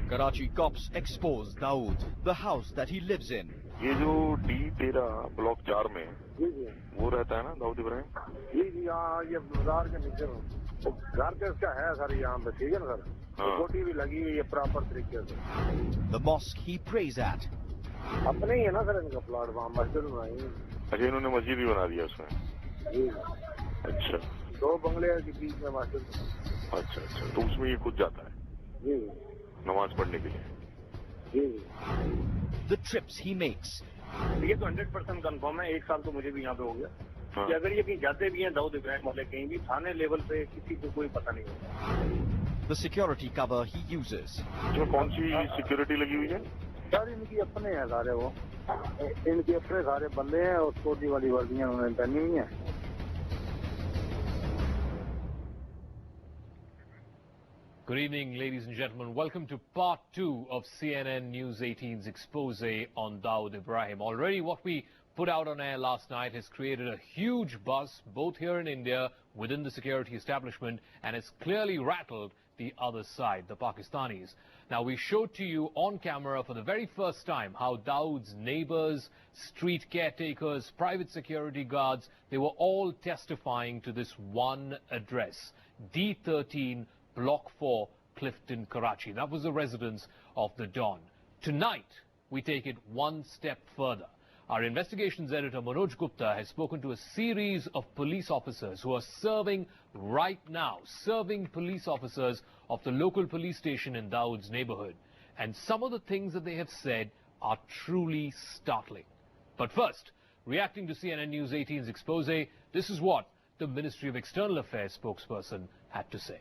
Karachi cops expose Dawood, the house that he lives in. ये जो D13 block 4 में वो रहता है ना दाऊद इब्राहिम? जी हाँ, ये बाजार के नीचे घर पे इसका है सर, यहाँ पे ठीक है ना सर, छोटी भी लगी हुई है प्रॉपर तरीके से. The mosque he prays at. अपने ही है ना सर इनका प्लॉट, वहाँ मस्जिद बनाई. अच्छा, इन्होंने मस्जिद ही बना दिया उसमें? जी. अच्छा, 2 बंगले के बीच में मस्जिद. अच्छा अच्छा, तो उसमें ये खुद जाता है जी नमाज पढ़ने के लिए? जी. The trips he makes. ये तो 100% कंफर्म है. 1 साल तो मुझे भी यहाँ पे हो गया. हाँ. कि अगर ये कहीं जाते भी हैं दाऊद इब्राहिम वाले, कहीं भी थाने लेवल पे किसी को कोई पता नहीं होता. The security cover he uses. इसमें कौन सी सिक्योरिटी लगी हुई है? सर इनकी अपने हैं सारे, वो इनके अपने सारे बंदे हैं और छोटी वाली वर्दियाँ उन्होंने पहनी हुई हैं. Good evening, ladies and gentlemen. Welcome to part 2 of CNN News 18's expose on Dawood Ibrahim. Already what we put out on air last night has created a huge buzz, both here in India, within the security establishment, and it's clearly rattled the other side, the Pakistanis. Now, we showed to you on camera for the very first time how Dawood's neighbors, street caretakers, private security guards, they were all testifying to this one address, D13, Block 4, Clifton, Karachi. That was the residence of the Don. Tonight, we take it one step further. Our investigations editor, Manoj Gupta, has spoken to a series of police officers who are serving right now, serving police officers of the local police station in Dawood's neighborhood. And some of the things that they have said are truly startling. But first, reacting to CNN News 18's expose, this is what the Ministry of External Affairs spokesperson had to say.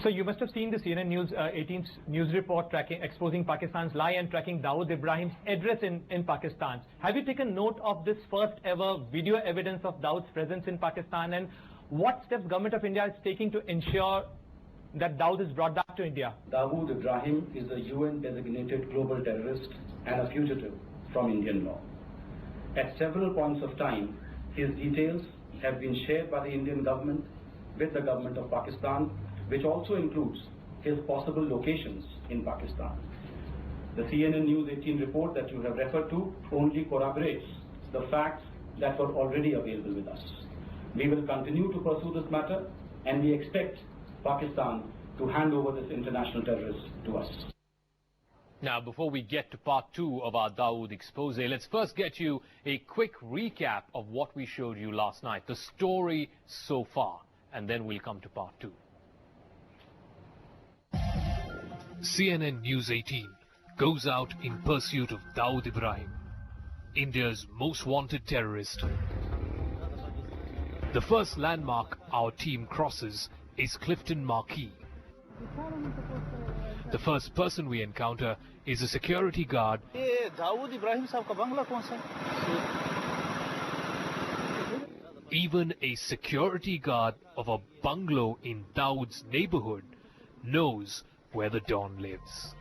So you must have seen the CNN News 18's news report exposing Pakistan's lie and tracking Dawood Ibrahim's address in Pakistan. Have you taken note of this first ever video evidence of Dawood's presence in Pakistan, and what steps government of India is taking to ensure that Dawood is brought back to India? Dawood Ibrahim is a UN designated global terrorist and a fugitive from Indian law. At several points of time, his details have been shared by the Indian government with the government of Pakistan, which also includes his possible locations in Pakistan. The CNN News 18 report that you have referred to only corroborates the facts that were already available with us. We will continue to pursue this matter, and we expect Pakistan to hand over this international terrorist to us. Now, before we get to part 2 of our Dawood expose, let's first get you a quick recap of what we showed you last night, the story so far, and then we'll come to part 2. CNN News 18 goes out in pursuit of Dawood Ibrahim, India's most wanted terrorist. The first landmark our team crosses is Clifton Marquee. The first person we encounter is a security guard. Dawood Ibrahim साहब का बंगला कौन सा? Even a security guard of a bungalow in Dawood's neighborhood knows where the Don lives.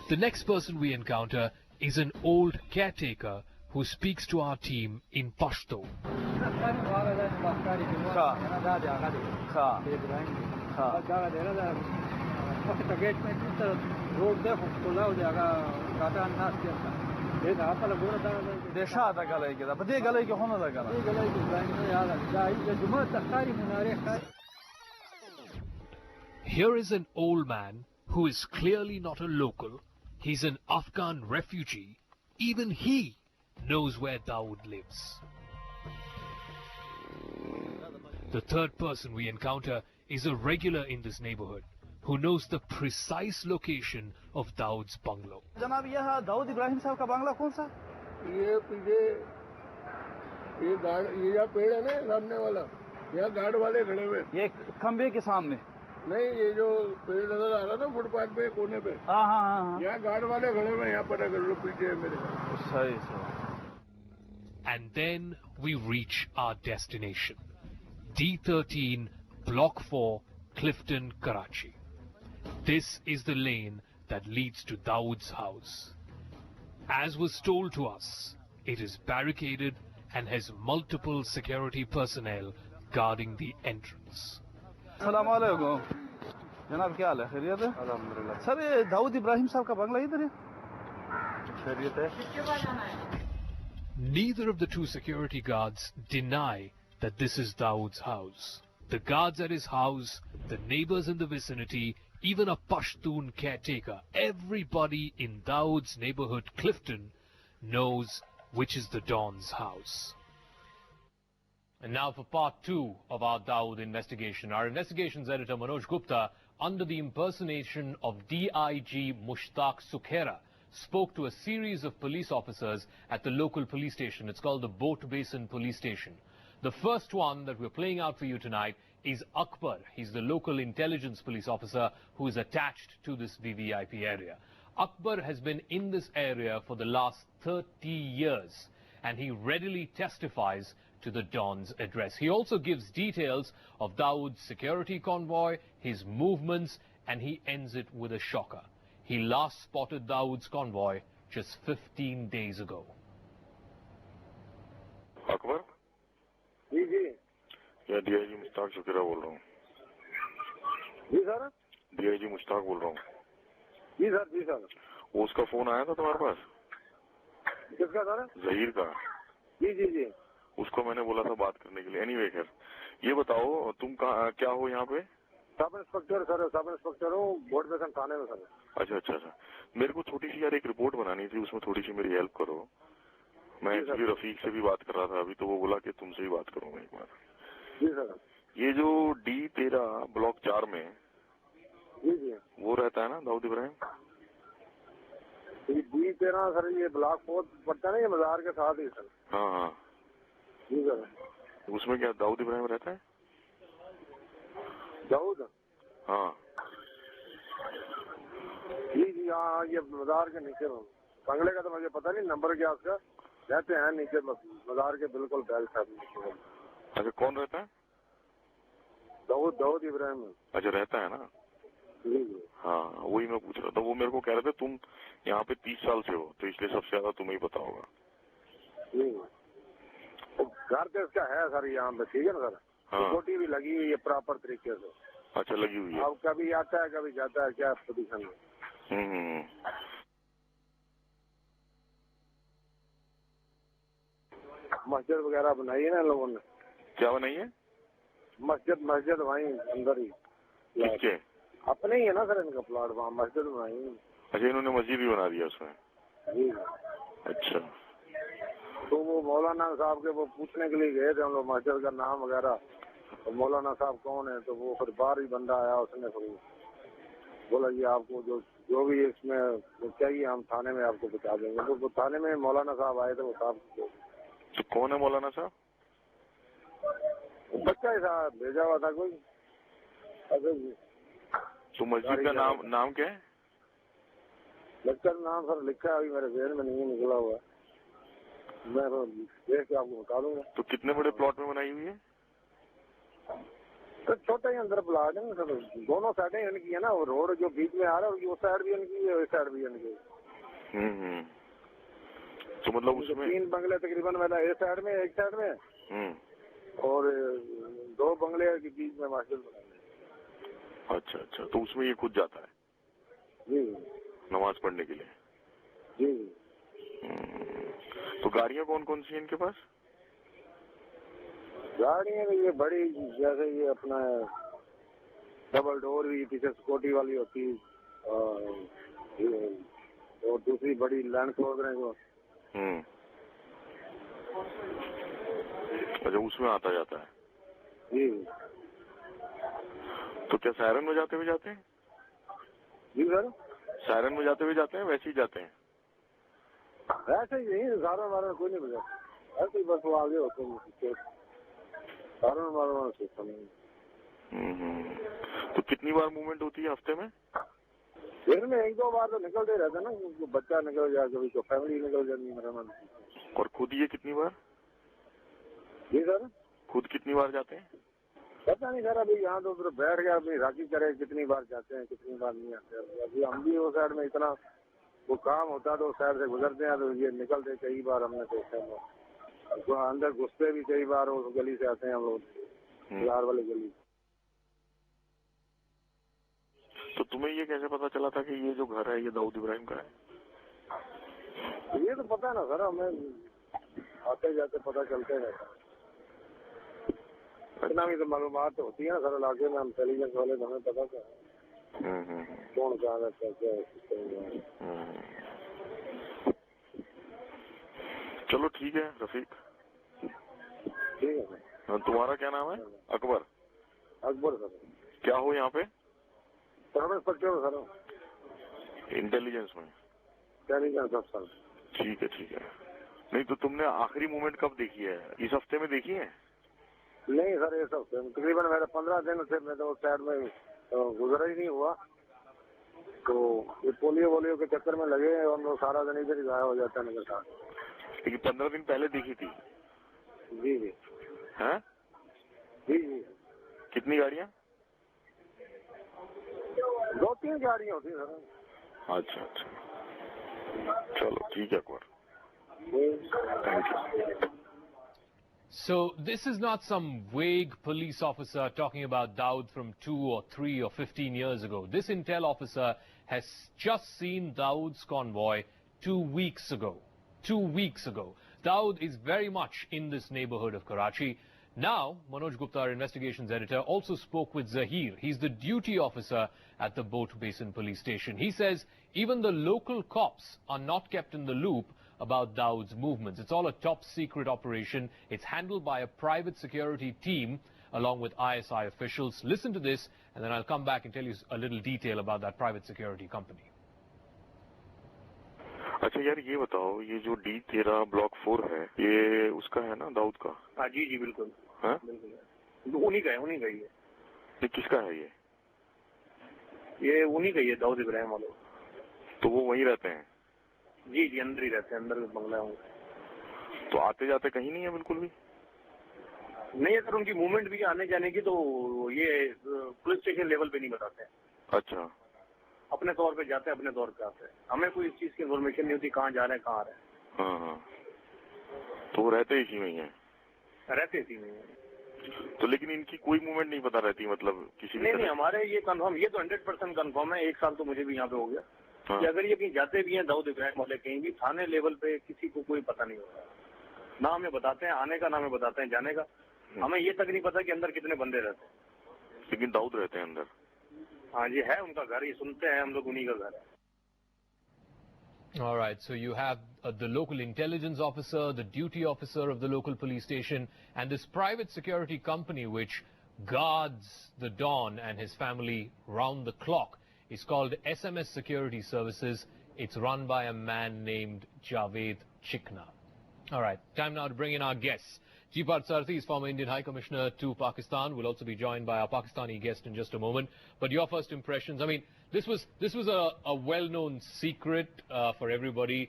The next person we encounter is an old caretaker who speaks to our team in Pashto. Here is an old man who is clearly not a local. He's an Afghan refugee. Even he knows where Dawood lives. The third person we encounter is a regular in this neighborhood who knows the precise location of Dawood's bungalow. जनाब यह दाऊद इब्राहिम साहब का बंगला कौन सा? ये पीछे ये पेड़ है ना सामने वाला, यहाँ गार्ड वाले खड़े हुए. ये खंबे के सामने. नहीं, ये जो पेड़ नजर आ रहा ना फुटपाथ पे कोने पे, हाँ, यहाँ गार्ड वाले खड़े हुए, यहाँ पर अगर लोग पीछे है मेरे. सही. And then we reach our destination, D13, Block 4, Clifton, Karachi. This is the lane that leads to Dawood's house. As was told to us, it is barricaded and has multiple security personnel guarding the entrance. Assalamu alaikum. जनाब क्या हाल है? खैरियत है? अल्हम्दुलिल्लाह। Sir ये दाऊद इब्राहिम साहब का बंगला इधर है? खैरियत है? Neither of the two security guards deny that this is Dawood's house. The guards at his house, the neighbors in the vicinity, even a Pashtun caretaker, everybody in Dawood's neighborhood, Clifton, knows which is the Don's house. And now for part 2 of our Dawood investigation. Our investigations editor Manoj Gupta, under the impersonation of DIG Mushtaq Sukhera, spoke to a series of police officers at the local police station. It's called the Boat Basin Police Station. The first one that we're playing out for you tonight is Akbar. He's the local intelligence police officer who is attached to this VVIP area. Akbar has been in this area for the last 30 years and he readily testifies to the Don's address. He also gives details of Dawood's security convoy, his movements, and he ends it with a shocker. He last spotted Dawood's convoy just 15 days ago. Akbar? जी जी या DIG Mushtaq शुक्रा बोल रहा हूँ। जी sir. DIG Mushtaq बोल रहा हूँ। जी sir जी sir. वो उसका phone आया था तुम्हारे पास? किसका सर? जहीर का। जी जी जी। उसको मैंने बोला था बात करने के लिए। एनीवे खैर, ये बताओ तुम क्या हो यहाँ पे? Sub inspector sir, sub inspector हूँ बोट बेसन थाने में सर। अच्छा अच्छा अच्छा। मेरे को छोटी सी यार एक रिपोर्ट बनानी थी, उसमें थोड़ी सी मेरी हेल्प करो। मैं एक्चुअली रफीक से भी बात कर रहा था अभी, तो वो बोला कि तुमसे ही बात करूंगा एक बार। जी सर। ये जो D13 ब्लॉक 4 में जी जी वो रहता है ना दाऊद इब्राहिम? D13 सर, ये ब्लॉक 4 पड़ता है ना, ये मजार के साथ ही सर। हाँ हाँ जी सर। उसमें क्या दाऊद इब्राहिम रहता है? दाऊद? हाँ जी जी हाँ, ये मजार के नीचे बंगले का तो मुझे पता नहीं, नंबर क्या उसका। रहते हैं नीचे मजार के बिल्कुल बैल साहब। अच्छा, कौन रहता है? दाऊद इब्राहिम। अच्छा रहता है ना? जी जी हाँ वही मैं पूछ रहा था। वो मेरे को कह रहे थे तुम यहाँ पे 30 साल से हो, तो इसलिए सबसे ज्यादा तुम्हें ही पता होगा। जी घर तो इसका है सर यहाँ पे, ठीक है ना सर। हाँ। सिक्योरिटी भी लगी हुई है प्रॉपर तरीके से। अच्छा लगी हुई है। अब कभी आता है कभी जाता है, क्या पोजीशन में। मस्जिद वगैरह बनाई है ना लोगों ने। क्या बनाई है? मस्जिद वहीं अंदर ही। किसके? अपने ही है ना सर इनका प्लॉट, वहाँ मस्जिद बनाई है। अच्छा, इन्होंने मस्जिद भी बना दिया उसमें? जी। अच्छा। तो वो मौलाना साहब के वो पूछने के लिए गए थे हम लोग मस्जिद का नाम वगैरह, तो मौलाना साहब कौन है, तो वो फिर बाहर ही बंदा आया, उसने फिर बोला ये आपको जो भी इसमें चाहिए हम थाने में आपको बता देंगे। तो वो थाने में मौलाना साहब आए थे, वो साहब तो कौन है मौलाना साहब? बच्चा ही साहब भेजा हुआ था कोई। तो मस्जिद का नाम क्या है? बच्चा नाम सर लिखा है, अभी मेरे जेल में नहीं निकला हुआ, मैं देख के आपको बता दूंगा। तो कितने बड़े प्लॉट में बनाई हुई है? तो छोटा ही अंदर प्लॉट है सर, दोनों साइडें इनकी है ना। वो रोड जो बीच में आ रहा है उस साइड भी इनकी है, इस साइड भी इनकी। तो मतलब उसमें 3 बंगले तकरीबन मेरा एक साइड में, एक साइड में, और 2 बंगले के बीच में मस्जिद बनाई। अच्छा अच्छा, तो उसमें ये खुद जाता है? जी। नमाज पढ़ने के लिए? जी। तो गाड़ियाँ कौन कौन सी हैं इनके पास? गाड़ियाँ ये बड़ी, जैसे ये अपना डबल डोर भी पीछे सिक्योरिटी वाली होती, और दूसरी बड़ी लैंड क्लोजर है। अच्छा, उसमें आता जाता है? जी। तो क्या सायरन में जाते हुए जाते हैं? जी सर। सायरन में जाते हुए जाते हैं, वैसे ही जाते हैं? ऐसे ही नहीं, सारण वारण कोई नहीं बजा, ऐसे ही बस वो आगे होते हैं सारण वारण से। तो कितनी बार मूवमेंट होती है हफ्ते में? दिन में 1-2 बार तो निकलते रहते हैं ना, बच्चा निकल जाए, कभी तो फैमिली निकल जाती मेरा मन। और खुद ये कितनी बार? जी सर। खुद कितनी बार जाते हैं? पता नहीं सर, अभी यहाँ तो फिर बैठ गया, अपनी राखी करे कितनी बार जाते हैं कितनी बार नहीं आते। अभी हम भी वो साइड में इतना वो काम होता तो उस साइड से गुजरते हैं, तो ये निकलते कई बार हमने तो अंदर घुसते भी कई बार, उस गली से आते हैं हम लोग, बिहार वाली गली। तुम्हें ये कैसे पता चला था कि ये जो घर है ये दाऊद इब्राहिम का है? ये तो पता है ना सर, हमें आते जाते पता चलते हैं। इतना भी तो मालूमात होती है ना सर इलाके में, हम इंटेलिजेंस वाले तो हमें पता क्या है कौन कहाँ रहता है क्या। चलो ठीक है रफीक। ठीक है सर। तुम्हारा क्या नाम है? अकबर। अकबर सर। क्या हो यहाँ पे? सब इंस्पेक्टर सर, इंटेलिजेंस में। इंटेलिजेंस अफसर। ठीक है ठीक है। नहीं तो तुमने आखिरी मूवमेंट कब देखी है? इस हफ्ते में देखी है? नहीं सर, ये सब तकरीबन मेरे 15 दिन से मैं तो साइड में गुजरा ही नहीं हुआ, तो ये पोलियो के चक्कर में लगे और हम लोग सारा दिन इधर ही गायब हो जाता है मेरे साथ। लेकिन 15 दिन पहले देखी थी? जी जी। हैं? जी जी। कितनी गाड़ियाँ? 2-3 गाड़ियाँ होती सर। अच्छा अच्छा, चलो ठीक है Akbar, thank you. So this is not some vague police officer talking about Dawood from 2 or 3 or 15 years ago. This intel officer has just seen Dawood's convoy 2 weeks ago. 2 weeks ago. Dawood is very much in this neighborhood of Karachi. Now, Manoj Gupta, our investigations editor, also spoke with Zahir. He's the duty officer at the Boat Basin police station. He says even the local cops are not kept in the loop about Dawood's movements. It's all a top secret operation. It's handled by a private security team along with ISI officials. Listen to this and then I'll come back and tell you a little detail about that private security company. अच्छा यार ये बताओ, ये जो D13 block 4 है ये उसका है ना, दाऊद का? हाँ जी जी बिल्कुल। हाँ बिल्कुल उन्हीं का है ये किसका है? ये उन्हीं का ही है, दाऊद इब्राहिम वालों। तो वो वहीं रहते हैं? जी जी अंदर ही रहते हैं, अंदर बंगला हूँ। तो आते जाते कहीं नहीं है बिल्कुल भी? नहीं अगर उनकी मूवमेंट भी आने जाने की तो ये पुलिस स्टेशन लेवल पे नहीं बताते हैं। अच्छा, अपने तौर पे जाते हैं, अपने तौर पे आते हैं, हमें कोई इस चीज की इन्फॉर्मेशन नहीं होती कहाँ जा रहे हैं कहाँ आ रहे हैं। हाँ हाँ, तो वो रहते इसी में ही है? रहते इसी में है। तो लेकिन इनकी कोई मूवमेंट नहीं पता रहती मतलब किसी भी? नहीं हमारे ये कंफर्म, ये तो 100% कंफर्म है। 1 साल तो मुझे भी यहाँ पे हो गया। हाँ। कि अगर ये कहीं जाते भी हैं दाऊद इब्राहिम वाले, कहीं भी थाने लेवल पे किसी को कोई पता नहीं होता। ना हमें बताते हैं आने का, ना हमें बताते हैं जाने का। हमें ये तक नहीं पता कि अंदर कितने बंदे रहते हैं। लेकिन दाऊद रहते हैं अंदर? हाँ जी, है उनका घर, ये सुनते हैं हम लोग उन्हीं का घर है। All right, so you have the local intelligence officer, the duty officer of the local police station, and this private security company which guards the Don and his family round the clock. It's called SMS Security Services. It's run by a man named Dawood Chikna. All right, time now to bring in our guests. G Parthasarthy is former Indian High Commissioner to Pakistan. We'll also be joined by our Pakistani guest in just a moment. But your first impressions, I mean, this was a well-known secret for everybody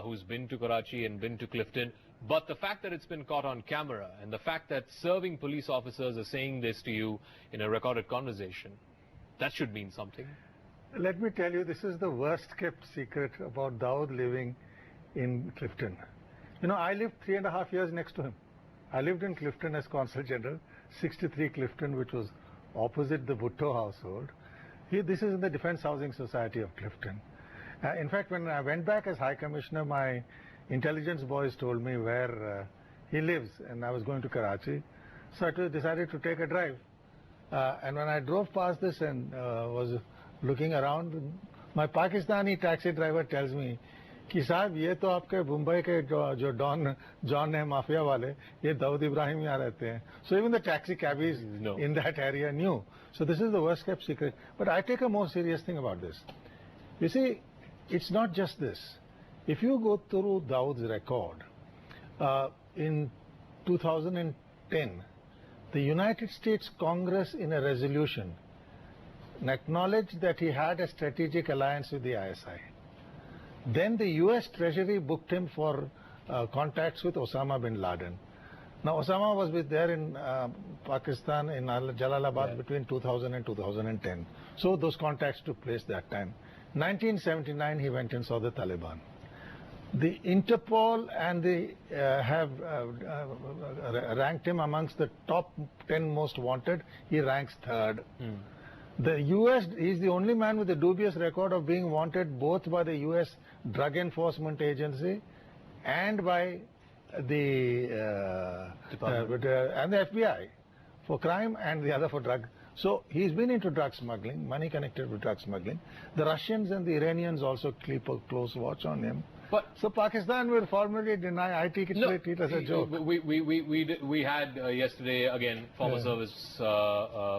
who's been to Karachi and been to Clifton. But the fact that it's been caught on camera and the fact that serving police officers are saying this to you in a recorded conversation, that should mean something. Let me tell you, this is the worst kept secret about Dawood living in Clifton. You know, I lived 3.5 years next to him. I lived in Clifton as Consul General, 63 Clifton, which was opposite the Bhutto household. This is in the Defence Housing Society of Clifton. In fact, when I went back as High Commissioner, my intelligence boys told me where he lives, and I was going to Karachi. So I decided to take a drive. And when I drove past this and was looking around, my Pakistani taxi driver tells me, कि साहब ये तो आपके मुंबई के जो John है mafia वाले, ये दाऊद इब्राहिम यहाँ रहते हैं. So even the taxi cabbies in that area knew. So this is the worst kept secret. But I take a more serious thing about this. You see, it's not just this. If you go through Dawood's record, in 2010, the United States Congress in a resolution acknowledged that he had a strategic alliance with the ISI. Then the US Treasury booked him for contacts with Osama bin Laden. Now Osama was there in Pakistan, in Jalalabad between 2000 and 2010. So those contacts took place that time. 1979 he went and saw the Taliban. The Interpol and they have ranked him amongst the top 10 most wanted. He ranks 3rd. The U.S. is the only man with a dubious record of being wanted both by the U.S. Drug Enforcement Agency and by the and the FBI for crime, and the other for drug. So he's been into drug smuggling, money connected with drug smuggling. The Russians and the Iranians also keep a close watch on him. But so Pakistan will formally deny. I take it as a joke. We had yesterday again former service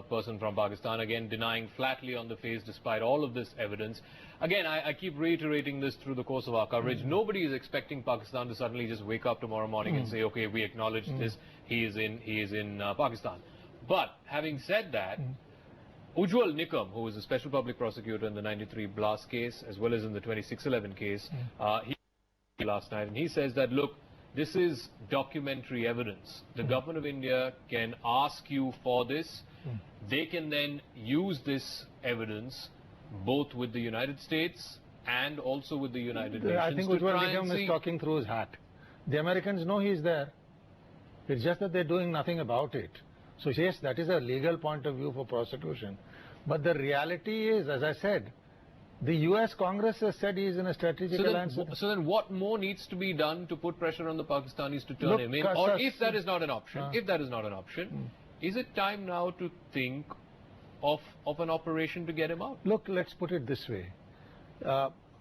person from Pakistan again denying flatly on the face despite all of this evidence. Again, I keep reiterating this through the course of our coverage. Nobody is expecting Pakistan to suddenly just wake up tomorrow morning and say, okay, we acknowledge this. He is in Pakistan. But having said that, Ujjwal Nikam, who was a special public prosecutor in the 93 blast case as well as in the 2611 case, he last night, and he says that, look, this is documentary evidence. The government of India can ask you for this. They can then use this evidence both with the United States and also with the United Nations. I think Ujjwal Nikam is talking through his hat. The Americans know he's there. It's just that they're doing nothing about it. So yes, that is a legal point of view for prosecution. But the reality is, as I said, the U.S. Congress has said he is in a strategic alliance. So then what more needs to be done to put pressure on the Pakistanis to turn him in? Or if that is not an option, is it time now to think of an operation to get him out? Look, let's put it this way.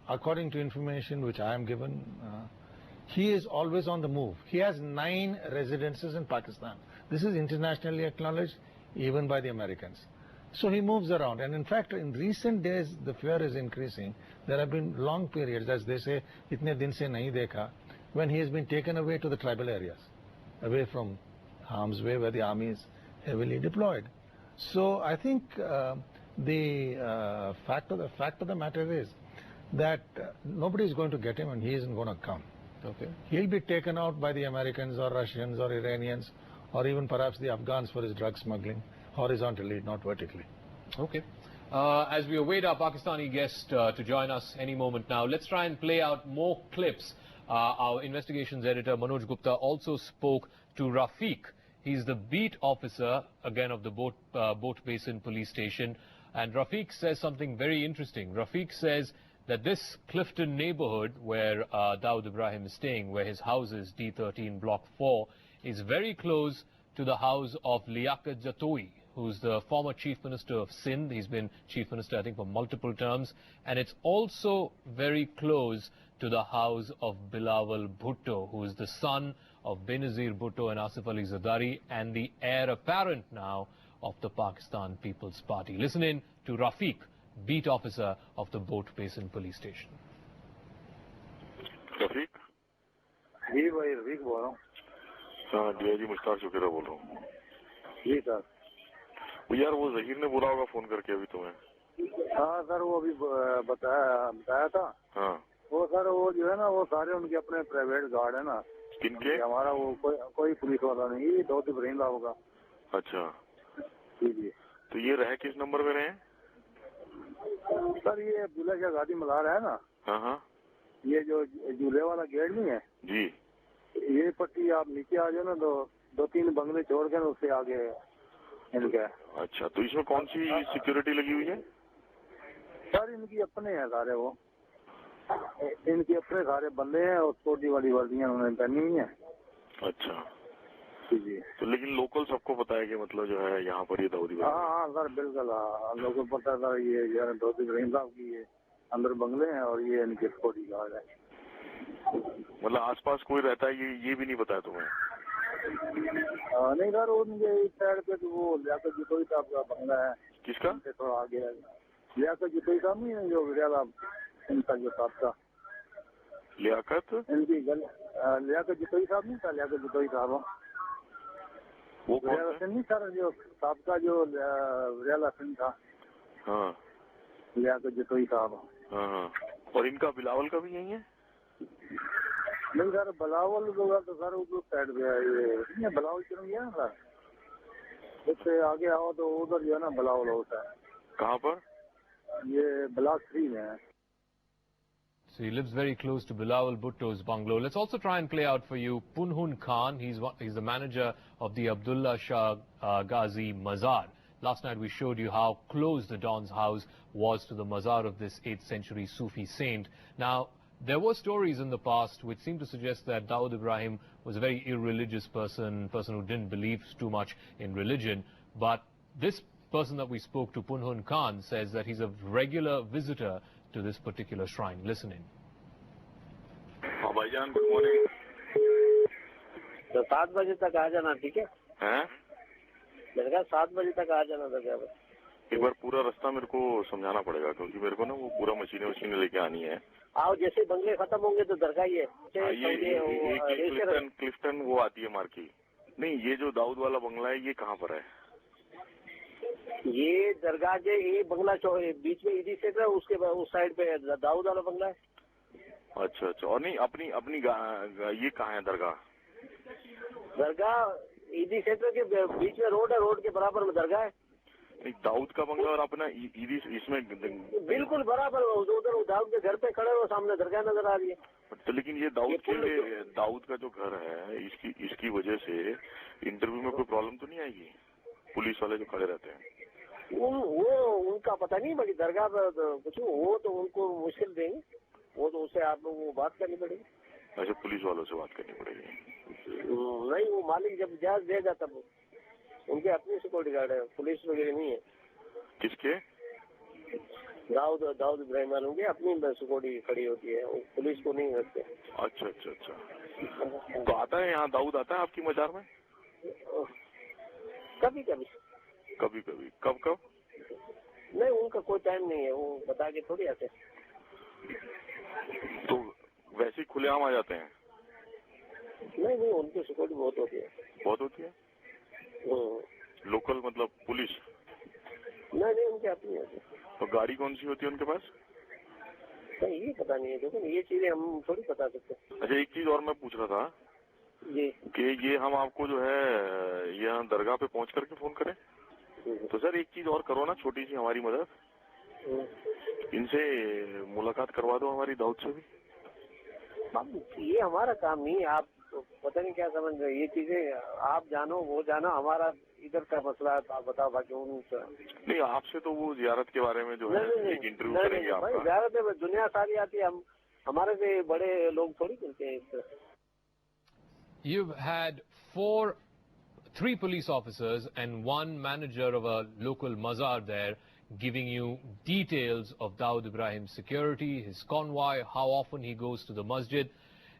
According to information which I am given, he is always on the move. He has 9 residences in Pakistan. This is internationally acknowledged even by the Americans. So he moves around, and in fact in recent days the fear is increasing. There have been long periods, as they say, itne din se nahi dekha, when he has been taken away to the tribal areas, away from harm's way where the army is heavily deployed. So I think the fact of the matter is that nobody is going to get him and he isn't going to come. Okay. He'll be taken out by the Americans or Russians or Iranians or even perhaps the Afghans for his drug smuggling, horizontally, not vertically. Okay. As we await our Pakistani guest to join us any moment now, let's try and play out more clips. Our investigations editor Manoj Gupta also spoke to Rafiq. He's the beat officer, again, of the Boat Basin Police Station. And Rafiq says something very interesting. Rafiq says that this Clifton neighborhood where Dawood Ibrahim is staying, where his house is, D13 Block 4, is very close to the house of Liaquat Jatoi, who's the former Chief Minister of Sindh. He's been Chief Minister, I think, for multiple terms. And it's also very close to the house of Bilawal Bhutto, who is the son of Benazir Bhutto and Asif Ali Zardari, and the heir apparent now of the Pakistan People's Party. Listen in to Rafiq, beat officer of the Boat Basin Police Station. Rafiq? जी भाई रफीक बोल रहा हूँ. हाँ DIG Mushtaq शुक्र बोल रहा हूँ. जी sir. यार वो जहीर ने बोला होगा फोन करके अभी तुम्हें. हाँ सर, वो अभी बताया था. हाँ. वो सर वो जो है ना, वो सारे उनके अपने प्राइवेट गार्ड है ना. किनके? हमारा वो कोई पुलिस वाला नहीं, दाऊद इब्राहिम साहब का. अच्छा. जी जी. तो ये रहे किस नंबर में रहे? सर ये अब्दुल्ला शाह गाजी मज़ार है ना. हाँ हाँ. ये जो झूले वाला गेट नहीं है जी, ये पट्टी आप नीचे आ जाओ ना, 2-3 बंगले छोड़ के उससे आगे इनका. अच्छा, तो इसमें कौन सी सिक्योरिटी लगी हुई है? सर इनकी अपने हैं सारे, वो इनके अपने सारे बंदे हैं और छोटी वाली वर्दियां उन्होंने पहनी हुई हैं. अच्छा जी. तो लेकिन लोकल सबको पता है कि मतलब जो है यहाँ पर ये दाऊद इब्राहिम. हाँ हाँ सर बिल्कुल, हम लोगों को पता था ये जो है दाऊद इब्राहिम साहब की ये अंदर बंगले हैं और ये इनके सिक्योरिटी गार्ड है. मतलब आसपास कोई रहता है ये भी नहीं पता है तुम्हें? नहीं सर, उनके इस साइड पे तो वो लियाकत जतोई साहब का बंगला है. किसका? थोड़ा आगे है लियाकत जतोई साहब नहीं है जो विरला इनका जो साहब का लियाकत इनकी लियाकत जतोई साहब नहीं था. लियाकत जतोई साहब वो कौन नहीं सर, जो साहब का जो विरला सिंह था. हाँ. लियाकत जतोई साहब. हाँ. और इनका बिलावल का भी यही है? नहीं सर, बिलावल तो सर उस साइड पे है. ये बिलावल क्यों गया ना सर, उससे आगे आओ तो उधर जो है ना बिलावल होता है. कहाँ पर? ये ब्लॉक 3 में है. So he lives very close to Bilawal Bhutto's bungalow. Let's also try and play out for you Punhun Khan. He's the manager of the Abdullah Shah Ghazi Mazar. last night we showed you how close the Don's house was to the mazar of this 8th century Sufi saint. Now, there were stories in the past which seem to suggest that Dawood Ibrahim was a very irreligious person who didn't believe too much in religion. But this person that we spoke to, Punhun Khan, says that he's a regular visitor to this particular shrine. Listen in. हाँ भाईजान, good morning. तो 7 बजे तक आ जाना, ठीक है? हैं? मैंने कहा 7 बजे तक आ जाना था क्या? एक बार पूरा रास्ता मेरे को समझाना पड़ेगा, क्योंकि मेरे को ना वो पूरा मशीनें लेके आनी है। आओ, जैसे बंगले खत्म होंगे तो दरगाह ही है। ये क्लिफ्टन वो आती है मार्की। नहीं, ये जो दाऊद वाला बंगला है, ये कहाँ पर है? ये दरगाह के ये बंगला बीच में ईदी सेट है, उसके उस साइड पे दाऊद वाला बंगला है। अच्छा अच्छा। और नहीं, अपनी ये कहाँ है दरगाह? दरगाह ईदी सेक्टर के बीच में रोड है, रोड के बराबर में दरगाह है। नहीं, दाऊद का बंगला और अपना ईदी इसमें बिल्कुल बराबर। उधर दाऊद के घर पे खड़े हो, सामने दरगाह नजर आ रही है। तो लेकिन ये दाऊद का जो घर है, इसकी वजह से इंटरव्यू में कोई प्रॉब्लम तो नहीं आएगी? पुलिस वाले जो खड़े रहते हैं वो उनका पता नहीं, बाकी दरगाह पर कुछ वो तो उनको मुश्किल देंगे, वो तो उससे आप लोगों को बात करनी पड़ेगी। अच्छा, पुलिस वालों से बात करनी पड़ेगी? नहीं, वो मालिक जब इजाजत देगा तब उनके अपनी सिक्योरिटी गार्ड है, पुलिस वगैरह नहीं है। किसके? दाऊद इब्राहिम वालों की अपनी सिक्योरिटी खड़ी होती है, वो पुलिस को नहीं रखते। अच्छा अच्छा अच्छा। तो आता है यहाँ दाऊद आता है आपकी मजार में? कभी कभी कभी कभी। कब कब? नहीं, उनका कोई टाइम नहीं है, वो बता के थोड़ी आते। तो वैसे ही खुलेआम आ जाते हैं? नहीं, उनकी सिक्योरिटी बहुत होती है। बहुत होती है? लोकल मतलब पुलिस? नहीं, उनके अपनी होती है। तो गाड़ी कौन सी होती है उनके पास? नहीं, ये पता नहीं है, देखो ये चीजें हम थोड़ी बता सकते। अच्छा, एक चीज और मैं पूछ रहा था जी कि ये हम आपको जो है यहाँ दरगाह पे पहुँच करके फोन करें? तो सर एक चीज और करो ना, छोटी सी हमारी मदद, इनसे मुलाकात करवा दो हमारी दाऊद से भी। ये हमारा काम नहीं है, आप पता नहीं क्या समझ रहे, ये चीजें आप जानो, वो जानो, हमारा इधर का मसला है, आप बताओ। बाकी नहीं, आपसे तो वो जियारत के बारे में जो है एक इंटरव्यू करेंगे आपका। जियारत है, दुनिया सारी आती है, हमारे से बड़े लोग थोड़ी मिलते हैं इस तरह। You've had 3 police officers and 1 manager of a local mazar there giving you details of Dawood Ibrahim's security, his convoy, how often he goes to the masjid.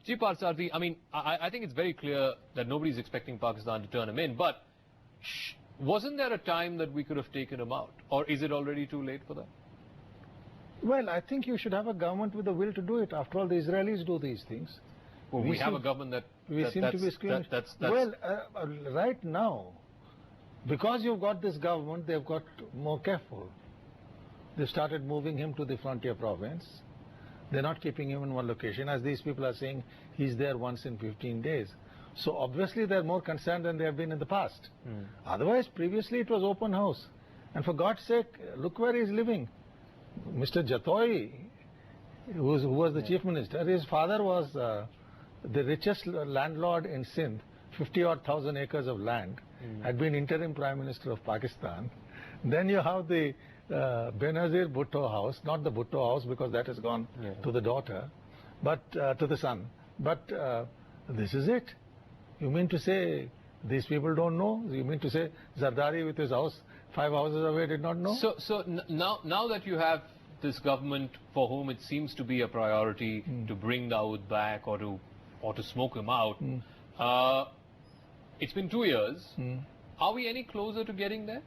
G Parthasarthy, I mean, I think it's very clear that nobody's expecting Pakistan to turn him in, but wasn't there a time that we could have taken him out? Or is it already too late for that? Well, I think you should have a government with the will to do it. After all, the Israelis do these things. Well, we have a government that... We seem to be screaming. Well, right now, because you've got this government, they've got more careful. They've started moving him to the frontier province. They're not keeping him in one location. As these people are saying, he's there once in 15 days. So obviously they're more concerned than they have been in the past. Otherwise, previously it was open house. And for God's sake, look where he's living. Mr. Jatoi, who was the chief minister, his father was the richest landlord in Sindh, 50-odd thousand acres of land, had been interim prime minister of Pakistan. Then you have the Benazir Bhutto house, not the Bhutto house because that has gone to the daughter, but to the son. But this is it. You mean to say these people don't know? You mean to say Zardari with his house 5 houses away did not know? So now that you have this government for whom it seems to be a priority to bring Dawood back or to smoke him out, it's been 2 years. Are we any closer to getting there?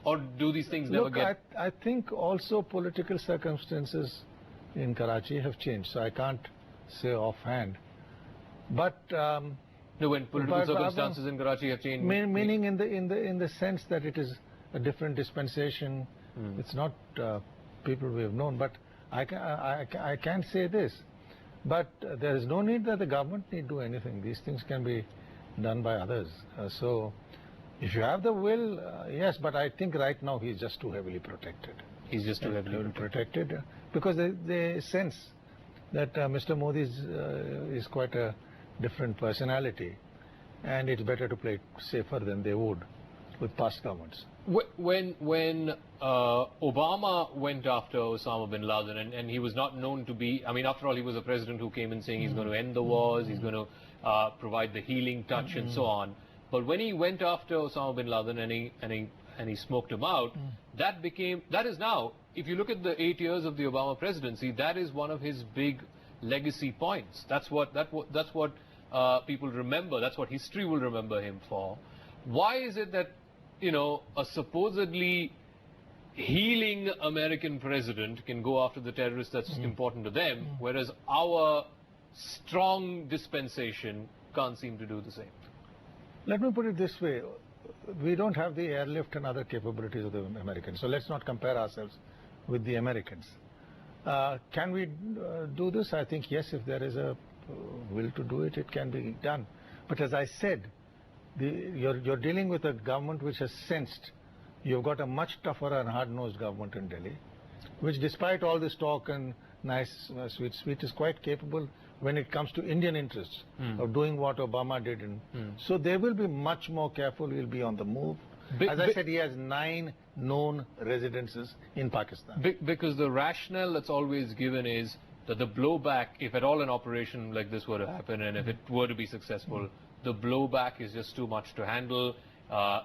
Or do these things never get... I think also political circumstances in Karachi have changed, so I can't say offhand. But... no, when political circumstances in Karachi have changed... Meaning in the sense that it is a different dispensation. It's not people we have known, but I can say this. But there is no need that the government need do anything. These things can be done by others. So if you have the will, yes, but I think right now he's just too heavily protected. He's just too heavily protected? Because they sense that Mr. Modi is quite a different personality, and it's better to play it safer than they would with past governments. When Obama went after Osama bin Laden, and he was not known to be, I mean, after all, he was a president who came in saying he's going to end the wars, he's going to provide the healing touch and so on. But when he went after Osama bin Laden and he smoked him out, that is now, if you look at the 8 years of the Obama presidency, that is one of his big legacy points. That's what people remember. That's what history will remember him for. Why is it that, you know, a supposedly healing American president can go after the terrorists that's important to them, whereas our strong dispensation can't seem to do the same? Let me put it this way. We don't have the airlift and other capabilities of the Americans, so let's not compare ourselves with the Americans. Can we do this? I think yes, if there is a will to do it, it can be done. But as I said, you're dealing with a government which has sensed you've got a much tougher and hard-nosed government in Delhi, which despite all this talk and nice sweet is quite capable when it comes to Indian interests of doing what Obama did. So they will be much more careful. He'll be on the move. As I said, he has 9 known residences in Pakistan. Because the rationale that's always given is that the blowback, if at all an operation like this were to happen and if it were to be successful, the blowback is just too much to handle.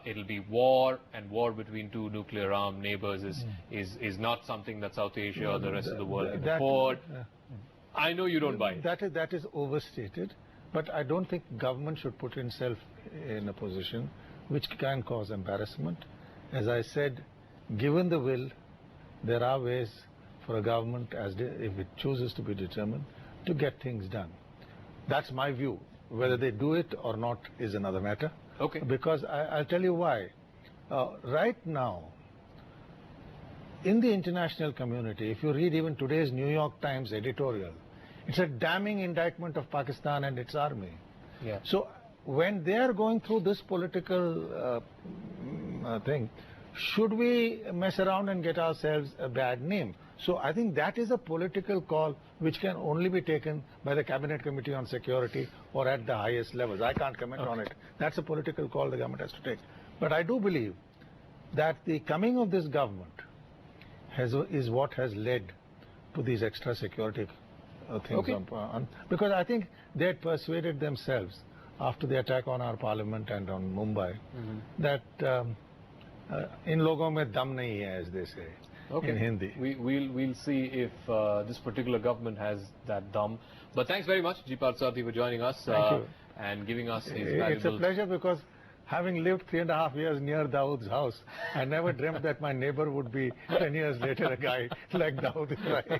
It'll be war, and war between 2 nuclear-armed neighbors is not something that South Asia or the rest of the world can afford. I know you don't buy it. That is overstated, but I don't think government should put itself in a position which can cause embarrassment. As I said, given the will, there are ways for a government, if it chooses to be determined, to get things done. That's my view. Whether they do it or not is another matter. Okay. Because I'll tell you why. Right now, in the international community, if you read even today's New York Times editorial, it's a damning indictment of Pakistan and its army. Yeah. So when they are going through this political thing, should we mess around and get ourselves a bad name? So I think that is a political call which can only be taken by the Cabinet Committee on Security or at the highest levels. I can't comment on it. That's a political call the government has to take. But I do believe that the coming of this government is what has led to these extra security things. Because I think they had persuaded themselves after the attack on our parliament and on Mumbai that in logon mein dam nahi hai, as they say. In Hindi. We'll see if this particular government has that dum. But thanks very much, G Parthasarthy, for joining us and giving us his valuable... It's a pleasure, because having lived 3.5 years near Dawood's house, I never dreamt that my neighbor would be 10 years later a guy like Dawood Ibrahim.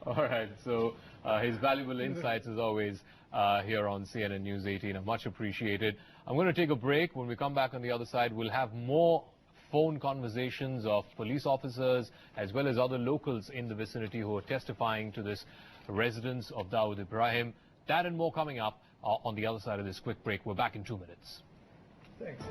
All right, so his valuable insights as always here on CNN News 18 are much appreciated. I'm going to take a break. When we come back on the other side, we'll have more phone conversations of police officers as well as other locals in the vicinity who are testifying to this residence of Dawood Ibrahim. That and more coming up on the other side of this quick break. We're back in 2 minutes. Thanks.